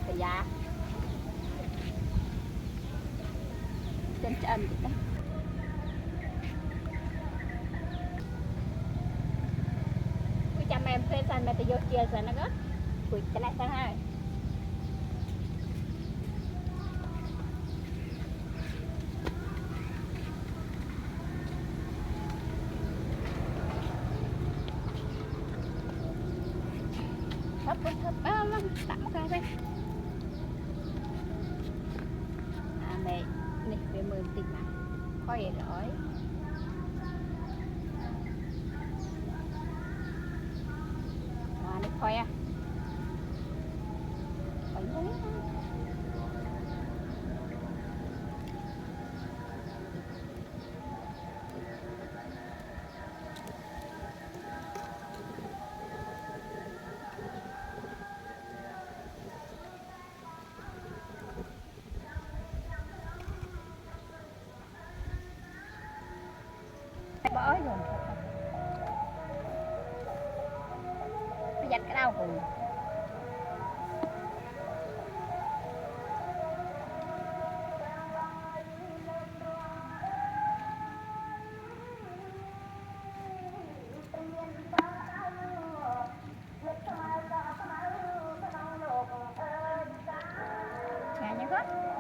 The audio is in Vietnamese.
cái giá chân chân đấy quý chăm em phê san mẹ tự vô chia sẻ nó gớt quý cái này sang hai thấp lắm tạm cái đây à mẹ này về 10 tỷ mà coi vậy rồi nó coi à coi đấy bỏ rồi bây giờ cái đau rồi nhà nhá hết